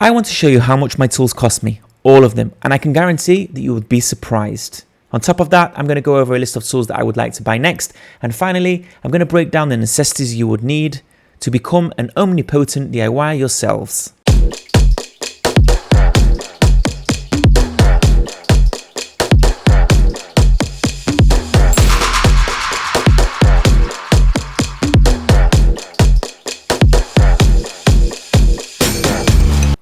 I want to show you how much my tools cost me, all of them, and I can guarantee that you would be surprised. On top of that, I'm going to go over a list of tools that I would like to buy next, and finally, I'm going to break down the necessities you would need to become an omnipotent DIY yourselves.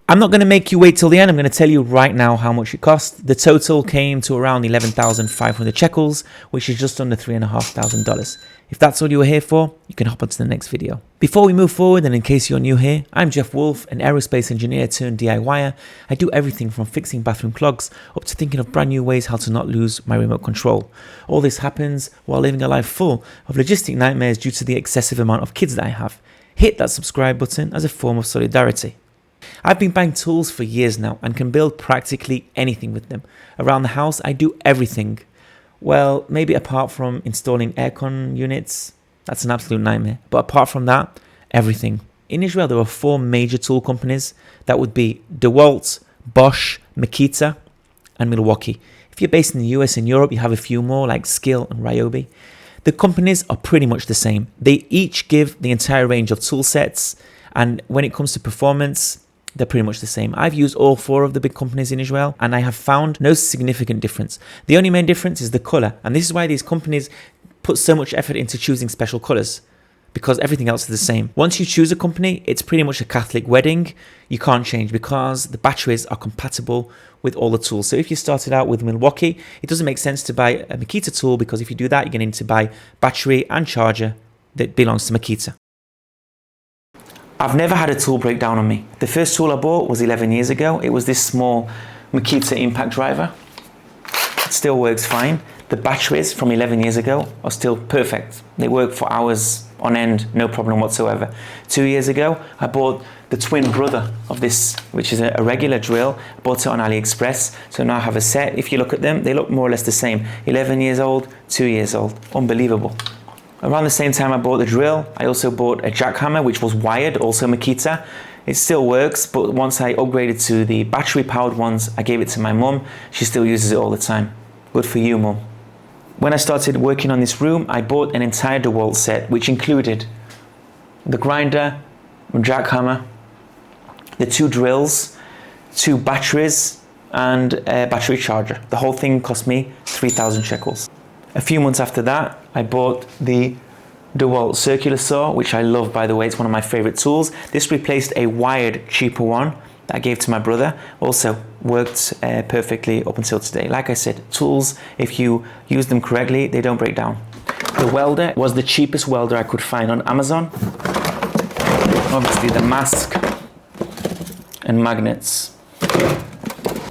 I'm not going to make you wait till the end. I'm going to tell you right now how much it cost. The total came to around 11,500 shekels, which is just under $3,500. If that's all you were here for, you can hop on to the next video. Before we move forward, and in case you're new here, I'm Jeff Woolfe, an aerospace engineer turned DIYer. I do everything from fixing bathroom clogs up to thinking of brand new ways how to not lose my remote control. All this happens while living a life full of logistic nightmares due to the excessive amount of kids that I have. Hit that subscribe button as a form of solidarity. I've been buying tools for years now and can build practically anything with them. Around the house, I do everything. Well, maybe apart from installing aircon units, that's an absolute nightmare. But apart from that, everything. In Israel, there are 4 major tool companies. That would be DeWalt, Bosch, Makita, and Milwaukee. If you're based in the US and Europe, you have a few more like Skill and Ryobi. The companies are pretty much the same. They each give the entire range of tool sets, and when it comes to performance, they're pretty much the same. I've used all 4 of the big companies in Israel and I have found no significant difference. The only main difference is the color. And this is why these companies put so much effort into choosing special colors, because everything else is the same. Once you choose a company, it's pretty much a Catholic wedding. You can't change because the batteries are compatible with all the tools. So if you started out with Milwaukee, it doesn't make sense to buy a Makita tool, because if you do that, you're going to need to buy battery and charger that belongs to Makita. I've never had a tool break down on me. The first tool I bought was 11 years ago. It was this small Makita impact driver. It still works fine. The batteries from 11 years ago are still perfect. They work for hours on end, no problem whatsoever. 2 years ago, I bought the twin brother of this, which is a regular drill. I bought it on AliExpress, so now I have a set. If you look at them, they look more or less the same. 11 years old, 2 years old. Unbelievable. Around the same time I bought the drill, I also bought a jackhammer, which was wired, also Makita. It still works, but once I upgraded to the battery powered ones, I gave it to my mum. She still uses it all the time. Good for you, mum. When I started working on this room, I bought an entire DeWalt set, which included the grinder, jackhammer, the 2 drills, 2 batteries, and a battery charger. The whole thing cost me 3,000 shekels. A few months after that, I bought the DeWalt circular saw, which I love, by the way. It's one of my favorite tools. This replaced a wired, cheaper one that I gave to my brother. Also worked perfectly up until today. Like I said, tools, if you use them correctly, they don't break down. The welder was the cheapest welder I could find on Amazon. Obviously the mask and magnets.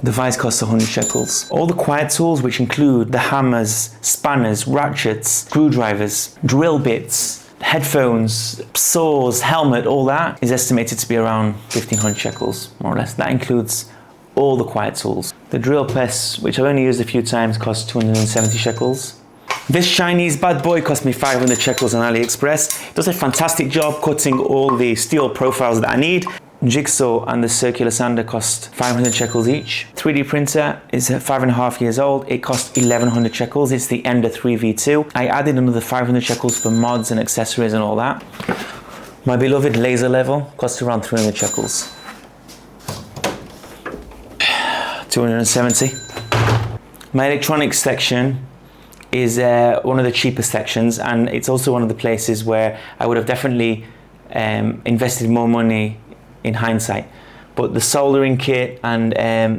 The vise costs 100 shekels. All the quiet tools, which include the hammers, spanners, ratchets, screwdrivers, drill bits, headphones, saws, helmet, all that is estimated to be around 1,500 shekels, more or less. That includes all the quiet tools. The drill press, which I've only used a few times, costs 270 shekels. This Chinese bad boy cost me 500 shekels on AliExpress. It does a fantastic job cutting all the steel profiles that I need. Jigsaw and the circular sander cost 500 shekels each. 3D printer is 5.5 years old. It cost 1,100 shekels. It's the Ender 3V2. I added another 500 shekels for mods and accessories and all that. My beloved laser level cost around 300 shekels. 270. My electronics section is one of the cheapest sections, and it's also one of the places where I would have definitely invested more money in hindsight. But the soldering kit and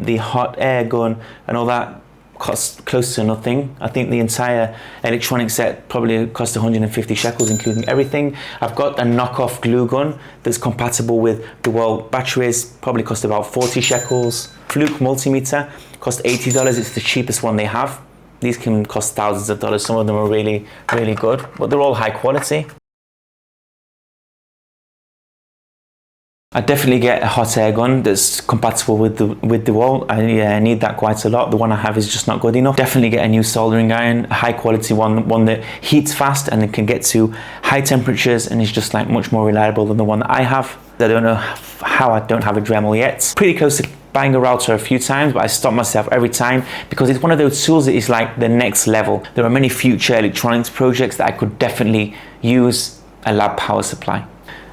the hot air gun and all that cost close to nothing. I think the entire electronic set probably cost 150 shekels, including everything. I've got a knockoff glue gun that's compatible with DeWalt batteries, probably cost about 40 shekels. Fluke multimeter cost $80. It's the cheapest one they have. These can cost thousands of dollars. Some of them are really, really good, but they're all high quality. I definitely get a hot air gun that's compatible with DeWalt. I need that quite a lot. The one I have is just not good enough. Definitely get a new soldering iron, a high quality one that heats fast and it can get to high temperatures and is just like much more reliable than the one that I have. I don't know how I don't have a Dremel yet. Pretty close to buying a router a few times, but I stop myself every time because it's one of those tools that is like the next level. There are many future electronics projects that I could definitely use a lab power supply.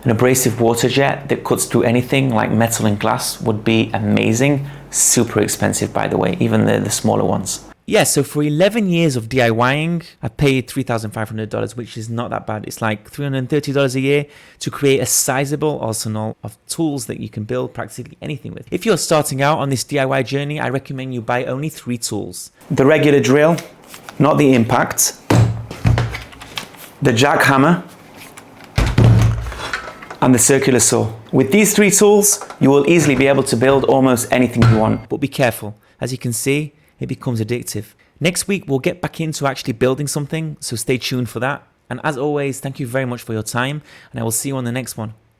An abrasive water jet that cuts through anything like metal and glass would be amazing. Super expensive, by the way, even the smaller ones. Yeah, so for 11 years of DIYing, I paid $3,500, which is not that bad. It's like $330 a year to create a sizable arsenal of tools that you can build practically anything with. If you're starting out on this DIY journey, I recommend you buy only 3 tools. The regular drill, not the impact, the jackhammer, and the circular saw. With these 3 tools, you will easily be able to build almost anything you want. But be careful. As you can see, it becomes addictive. Next week, we'll get back into actually building something, so stay tuned for that. And as always, thank you very much for your time, and I will see you on the next one.